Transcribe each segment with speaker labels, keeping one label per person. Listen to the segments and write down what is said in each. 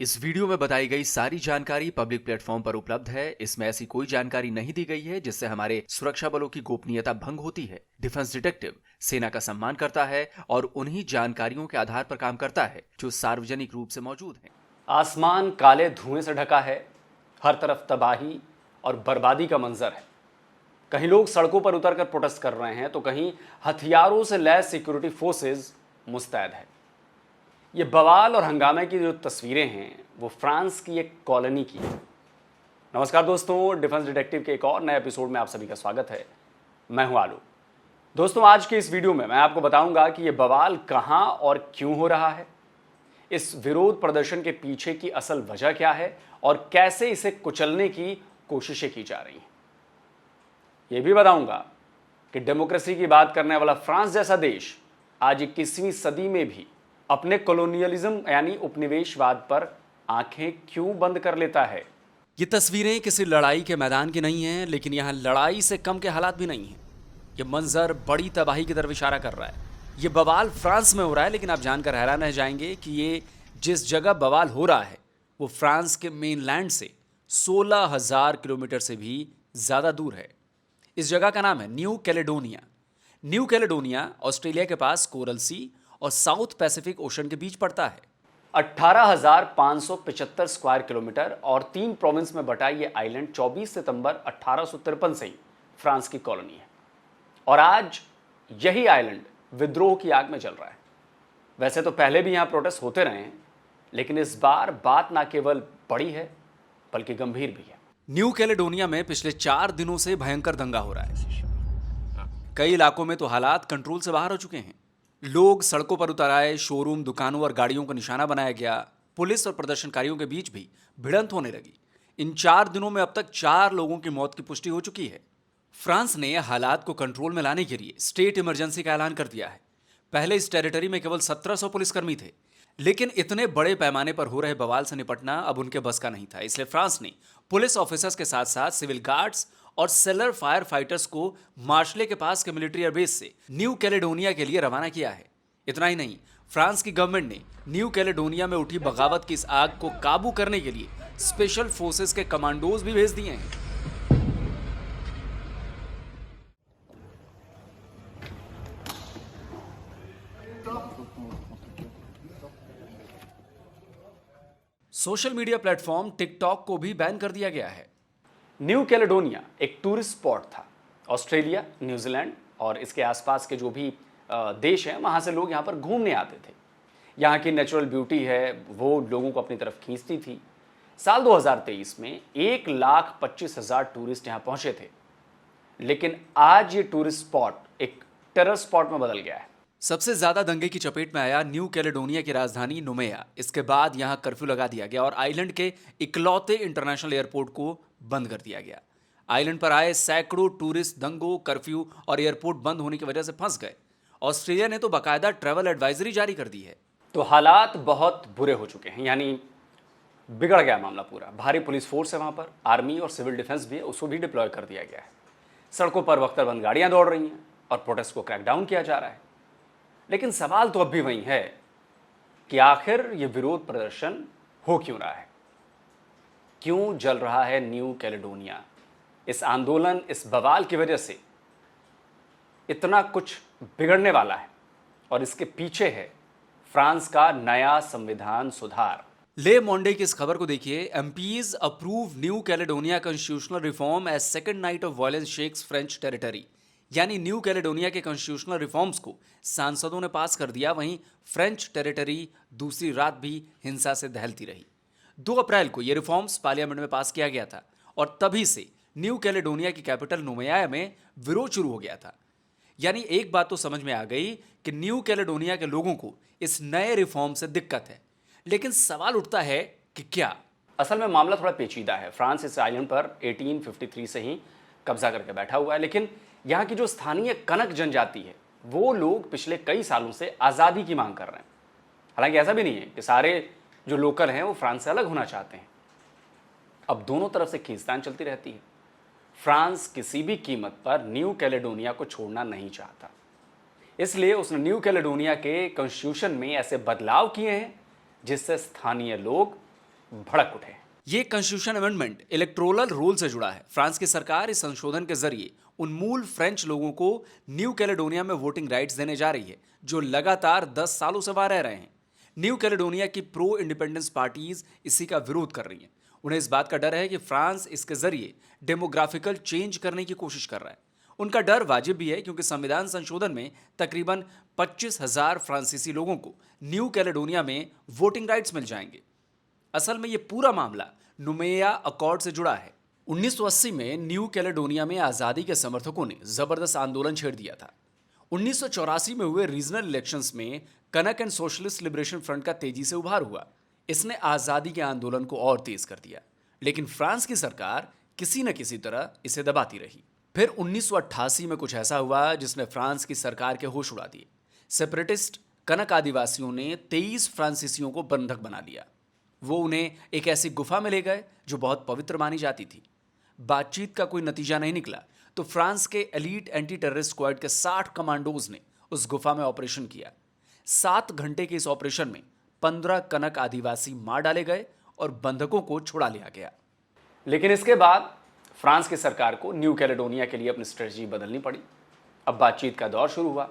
Speaker 1: इस वीडियो में बताई गई सारी जानकारी पब्लिक प्लेटफॉर्म पर उपलब्ध है। इसमें ऐसी कोई जानकारी नहीं दी गई है जिससे हमारे सुरक्षा बलों की गोपनीयता भंग होती है। डिफेंस डिटेक्टिव सेना का सम्मान करता है और उन्हीं जानकारियों के आधार पर काम करता है जो सार्वजनिक रूप से मौजूद हैं।
Speaker 2: आसमान काले धुएं से ढका है, हर तरफ तबाही और बर्बादी का मंजर है। कहीं लोग सड़कों पर उतरकर प्रोटेस्ट कर रहे हैं तो कहीं हथियारों से लैस सिक्योरिटी फोर्सेस मुस्तैद है। ये बवाल और हंगामे की जो तस्वीरें हैं वो फ्रांस की एक कॉलोनी की है। नमस्कार दोस्तों, डिफेंस डिटेक्टिव के एक और नए एपिसोड में आप सभी का स्वागत है। मैं हूं आलू। दोस्तों, आज के इस वीडियो में मैं आपको बताऊंगा कि ये बवाल कहां और क्यों हो रहा है, इस विरोध प्रदर्शन के पीछे की असल वजह क्या है और कैसे इसे कुचलने की कोशिशें की जा रही हैं। यह भी बताऊंगा कि डेमोक्रेसी की बात करने वाला फ्रांस जैसा देश आज 21वीं सदी में भी अपने कॉलोनियलिज्म यानी उपनिवेशवाद पर आंखें क्यों बंद कर लेता है।
Speaker 1: ये तस्वीरें किसी लड़ाई के मैदान की नहीं हैं, लेकिन यहाँ लड़ाई से कम के हालात भी नहीं हैं। ये मंजर बड़ी तबाही की तरफ इशारा कर रहा है। ये बवाल फ्रांस में हो रहा है, लेकिन आप जानकर हैरान रह जाएंगे कि ये जिस जगह बवाल हो रहा है वो फ्रांस के मेनलैंड से 16,000 किलोमीटर से भी ज़्यादा दूर है। इस जगह का नाम है new Caledonia. New Caledonia Australia के पास कोरल सी और साउथ पैसिफिक ओशन के बीच पड़ता है।
Speaker 2: 18,575 स्क्वायर किलोमीटर और 3 प्रोविंस में बटा ये आइलैंड 24 सितंबर 1853 से ही फ्रांस की कॉलोनी है और आज यही आइलैंड विद्रोह की आग में जल रहा है। वैसे तो पहले भी यहां प्रोटेस्ट होते रहे हैं, लेकिन इस बार बात ना केवल बड़ी है बल्कि गंभीर भी है।
Speaker 1: न्यू कैलेडोनिया में पिछले 4 दिनों से भयंकर दंगा हो रहा है। कई इलाकों में तो हालात कंट्रोल से बाहर हो चुके हैं। लोग सड़कों पर उतर आए, शोरूम, दुकानों और गाड़ियों का निशाना बनाया गया। पुलिस और प्रदर्शनकारियों के बीच भी भिड़ंत होने लगी। इन 4 दिनों में अब तक 4 लोगों की मौत की पुष्टि हो चुकी है। फ्रांस ने हालात को कंट्रोल में लाने के लिए स्टेट इमरजेंसी का ऐलान कर दिया है। पहले इस टेरिटरी में केवल 1700 पुलिसकर्मी थे, लेकिन इतने बड़े पैमाने पर हो रहे बवाल से निपटना अब उनके बस का नहीं था। इसलिए फ्रांस ने पुलिस ऑफिसर्स के साथ साथ सिविल गार्ड्स और सेलर फायर फाइटर्स को मार्शले के पास के मिलिट्री एयरबेस से न्यू कैलेडोनिया के लिए रवाना किया है। इतना ही नहीं, फ्रांस की गवर्नमेंट ने न्यू कैलेडोनिया में उठी बगावत की इस आग को काबू करने के लिए स्पेशल फोर्सेस के कमांडोज भी भेज दिए हैं। सोशल मीडिया प्लेटफॉर्म टिकटॉक को भी बैन कर दिया गया है।
Speaker 2: न्यू कैलेडोनिया एक टूरिस्ट स्पॉट था। ऑस्ट्रेलिया, न्यूजीलैंड और इसके आसपास के जो भी देश हैं वहाँ से लोग यहाँ पर घूमने आते थे। यहाँ की नेचुरल ब्यूटी है वो लोगों को अपनी तरफ खींचती थी। साल 2023 में 1,25,000 टूरिस्ट यहाँ पहुँचे थे, लेकिन आज ये टूरिस्ट स्पॉट एक टेरर स्पॉट में बदल गया है।
Speaker 1: सबसे ज्यादा दंगे की चपेट में आया न्यू कैलेडोनिया की राजधानी नोमेया। इसके बाद यहां कर्फ्यू लगा दिया गया और आइलैंड के इकलौते इंटरनेशनल एयरपोर्ट को बंद कर दिया गया। आइलैंड पर आए सैकड़ों टूरिस्ट दंगों, कर्फ्यू और एयरपोर्ट बंद होने की वजह से फंस गए। ऑस्ट्रेलिया ने तो बाकायदा ट्रैवल एडवाइजरी जारी कर दी है।
Speaker 2: तो हालात बहुत बुरे हो चुके हैं, यानी बिगड़ गया मामला पूरा। भारी पुलिस फोर्स है वहाँ पर, आर्मी और सिविल डिफेंस भी है, उसको भी डिप्लॉय कर दिया गया है। सड़कों पर वक्तरबंद गाड़ियाँ दौड़ रही हैं और प्रोटेस्ट को क्रैकडाउन किया जा रहा है। लेकिन सवाल तो अब भी वही है कि आखिर ये विरोध प्रदर्शन हो क्यों रहा है, क्यों जल रहा है न्यू कैलेडोनिया। इस आंदोलन, इस बवाल की वजह से इतना कुछ बिगड़ने वाला है और इसके पीछे है फ्रांस का नया संविधान सुधार।
Speaker 1: ले मोंडे की इस खबर को देखिए। MPs approve New Caledonia constitutional reform as second night of violence shakes French territory. यानी न्यू कैलेडोनिया के कॉन्स्टिट्यूशनल रिफॉर्म्स को सांसदों ने पास कर दिया, वहीं फ्रेंच टेरिटरी दूसरी रात भी हिंसा से दहलती रही। 2 अप्रैल को ये रिफॉर्म्स पार्लियामेंट में पास किया गया था और तभी से न्यू कैलेडोनिया की कैपिटल नोमेया में विरोध शुरू हो गया था। यानी एक बात तो समझ में आ गई कि न्यू कैलेडोनिया के लोगों को इस नए रिफॉर्म से दिक्कत है, लेकिन सवाल उठता है कि क्या।
Speaker 2: असल में मामला थोड़ा पेचीदा है। फ्रांस इस आइलैंड पर 1853 से ही कब्जा करके बैठा हुआ है, लेकिन यहाँ की जो स्थानीय कनक जनजाति है वो लोग पिछले कई सालों से आज़ादी की मांग कर रहे हैं। हालांकि ऐसा भी नहीं है कि सारे जो लोकल हैं वो फ्रांस से अलग होना चाहते हैं। अब दोनों तरफ से खींचतान चलती रहती है। फ्रांस किसी भी कीमत पर न्यू कैलेडोनिया को छोड़ना नहीं चाहता, इसलिए उसने न्यू कैलेडोनिया के कॉन्स्टिट्यूशन में ऐसे बदलाव किए हैं जिससे स्थानीय लोग भड़क उठे हैं।
Speaker 1: ये कॉन्स्टिट्यूशन अमेंडमेंट इलेक्टोरल रूल से जुड़ा है। फ्रांस की सरकार इस संशोधन के जरिए उन मूल फ्रेंच लोगों को न्यू कैलेडोनिया में वोटिंग राइट्स देने जा रही है जो लगातार 10 सालों से वहां रह रहे हैं। न्यू कैलेडोनिया की प्रो इंडिपेंडेंस पार्टीज इसी का विरोध कर रही हैं। उन्हें इस बात का डर है कि फ्रांस इसके जरिए डेमोग्राफिकल चेंज करने की कोशिश कर रहा है। उनका डर वाजिब भी है क्योंकि संविधान संशोधन में तकरीबन 25,000 फ्रांसीसी लोगों को न्यू कैलेडोनिया में वोटिंग राइट्स मिल जाएंगे। असल में यह पूरा मामला नुमेया अकॉर्ड से जुड़ा है। 1980 में न्यू कैलेडोनिया में आज़ादी के समर्थकों ने जबरदस्त आंदोलन छेड़ दिया था। 1984 में हुए रीजनल इलेक्शंस में कनक एंड सोशलिस्ट लिबरेशन फ्रंट का तेजी से उभार हुआ। इसने आज़ादी के आंदोलन को और तेज कर दिया, लेकिन फ्रांस की सरकार किसी न किसी तरह इसे दबाती रही। फिर 1988 में कुछ ऐसा हुआ जिसने फ्रांस की सरकार के होश उड़ा दिए। सेपरेटिस्ट कनक आदिवासियों ने 23 फ्रांसीसियों को बंधक बना लिया। वो उन्हें एक ऐसी गुफा में ले गए जो बहुत पवित्र मानी जाती थी। बातचीत का कोई नतीजा नहीं निकला तो फ्रांस के एलीट एंटी टेररिस्ट स्क्वाड के 60 कमांडोज ने उस गुफा में ऑपरेशन किया। 7 घंटे के इस ऑपरेशन में 15 कनक आदिवासी मार डाले गए और बंधकों को छुड़ा लिया गया।
Speaker 2: लेकिन इसके बाद फ्रांस की सरकार को न्यू कैलेडोनिया के लिए अपनी स्ट्रेटजी बदलनी पड़ी। अब बातचीत का दौर शुरू हुआ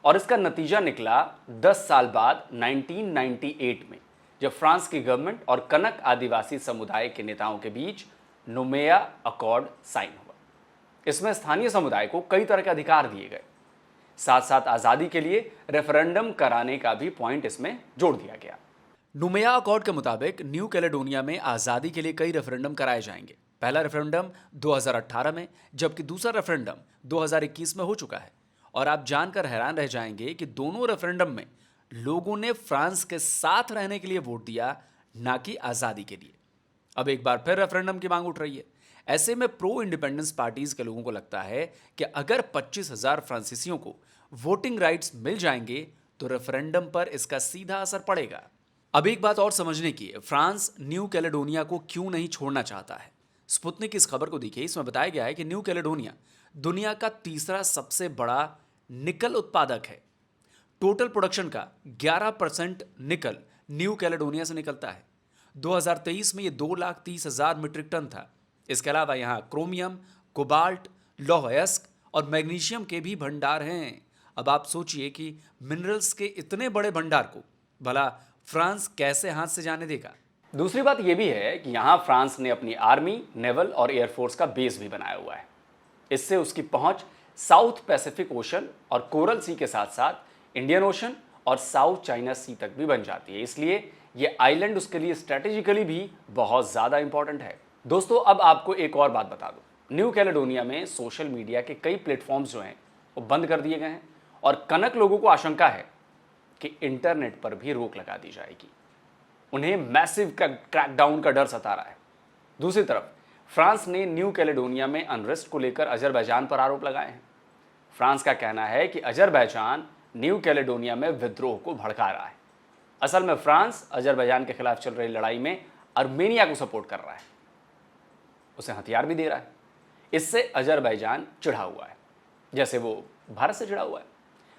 Speaker 2: और इसका नतीजा निकला 10 साल बाद 1998 में, जब फ्रांस की गवर्नमेंट और कनक आदिवासी समुदाय के नेताओं के बीच नुमेया अकॉर्ड साइन हुआ। इसमें स्थानीय समुदाय को कई तरह के अधिकार दिए गए। साथ साथ आज़ादी के लिए रेफरेंडम कराने का भी पॉइंट इसमें जोड़ दिया गया।
Speaker 1: नुमेया अकॉर्ड के मुताबिक न्यू कैलेडोनिया में आज़ादी के लिए कई रेफरेंडम कराए जाएंगे। पहला रेफरेंडम 2018 में, जबकि दूसरा रेफरेंडम 2021 में हो चुका है। और आप जानकर हैरान रह जाएंगे कि दोनों रेफरेंडम में लोगों ने फ्रांस के साथ रहने के लिए वोट दिया, ना कि आज़ादी के लिए। अब एक बार फिर रेफरेंडम की मांग उठ रही है। ऐसे में प्रो इंडिपेंडेंस पार्टीज के लोगों को लगता है कि अगर 25,000 फ्रांसीसियों को वोटिंग राइट्स मिल जाएंगे तो रेफरेंडम पर इसका सीधा असर पड़ेगा। अब एक बात और समझने की है, फ्रांस न्यू कैलेडोनिया को क्यों नहीं छोड़ना चाहता है। स्पुतनिक इस खबर को देखिए। इसमें बताया गया है कि न्यू कैलेडोनिया दुनिया का तीसरा सबसे बड़ा निकल उत्पादक है। टोटल प्रोडक्शन का 11% निकल न्यू कैलेडोनिया से निकलता है। 2023 में ये 2,30,000 मीट्रिक टन था। इसके अलावा यहाँ क्रोमियम, कोबाल्ट, लौह अयस्क और मैग्नीशियम के भी भंडार हैं। अब आप सोचिए कि मिनरल्स के इतने बड़े भंडार को भला फ्रांस कैसे हाथ से जाने देगा।
Speaker 2: दूसरी बात यह भी है कि यहाँ फ्रांस ने अपनी आर्मी, नेवल और एयरफोर्स का बेस भी बनाया हुआ है। इससे उसकी पहुंच साउथ पैसिफिक ओशन और कोरल सी के साथ साथ इंडियन ओशन और साउथ चाइना सी तक भी बन जाती है। इसलिए ये आइलैंड उसके लिए स्ट्रेटेजिकली भी बहुत ज़्यादा इंपॉर्टेंट है। दोस्तों, अब आपको एक और बात बता दूं। न्यू कैलेडोनिया में सोशल मीडिया के कई प्लेटफॉर्म्स जो हैं वो बंद कर दिए गए हैं और कनक लोगों को आशंका है कि इंटरनेट पर भी रोक लगा दी जाएगी। उन्हें मैसिव क्रैकडाउन का डर सता रहा है। दूसरी तरफ फ्रांस ने न्यू कैलेडोनिया में अनरेस्ट को लेकर अजरबैजान पर आरोप लगाए हैं। फ्रांस का कहना है कि अजरबैजान न्यू कैलेडोनिया में विद्रोह को भड़का रहा है। असल में फ्रांस अजरबैजान के खिलाफ चल रही लड़ाई में आर्मेनिया को सपोर्ट कर रहा है, उसे हथियार भी दे रहा है। इससे अजरबैजान चिढ़ा हुआ है, जैसे वो भारत से चिढ़ा हुआ है।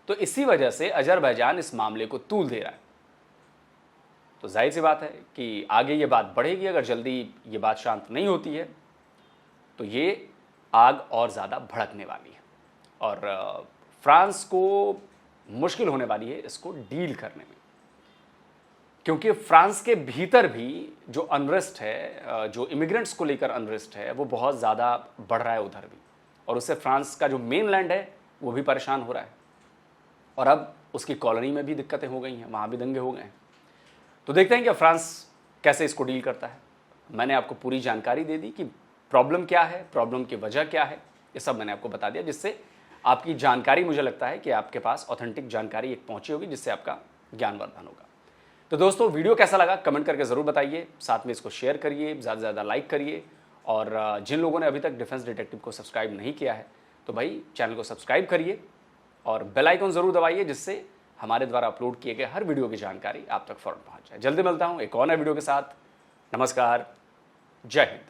Speaker 2: तो इसी वजह से अजरबैजान इस मामले को तूल दे रहा है। तो जाहिर सी बात है कि आगे ये बात बढ़ेगी। अगर जल्दी ये बात शांत नहीं होती है तो ये आग और ज़्यादा भड़कने वाली है और फ्रांस को मुश्किल होने वाली है इसको डील करने में, क्योंकि फ्रांस के भीतर भी जो अनरेस्ट है, जो इमिग्रेंट्स को लेकर अनरेस्ट है, वो बहुत ज़्यादा बढ़ रहा है उधर भी। और उससे फ्रांस का जो मेन लैंड है वो भी परेशान हो रहा है और अब उसकी कॉलोनी में भी दिक्कतें हो गई हैं, वहाँ भी दंगे हो गए हैं। तो देखते हैं कि फ्रांस कैसे इसको डील करता है। मैंने आपको पूरी जानकारी दे दी कि प्रॉब्लम क्या है, प्रॉब्लम की वजह क्या है, ये सब मैंने आपको बता दिया, जिससे आपकी जानकारी, मुझे लगता है कि आपके पास ऑथेंटिक जानकारी एक पहुंची होगी, जिससे आपका ज्ञानवर्धन होगा। तो दोस्तों, वीडियो कैसा लगा कमेंट करके ज़रूर बताइए। साथ में इसको शेयर करिए, ज़्यादा से ज़्यादा लाइक करिए। और जिन लोगों ने अभी तक डिफेंस डिटेक्टिव को सब्सक्राइब नहीं किया है तो भाई चैनल को सब्सक्राइब करिए और बेल आइकन ज़रूर दबाइए, जिससे हमारे द्वारा अपलोड किए गए हर वीडियो की जानकारी आप तक फ़ौरन पहुँच जाए। जल्दी मिलता हूँ एक और नए वीडियो के साथ। नमस्कार, जय हिंद।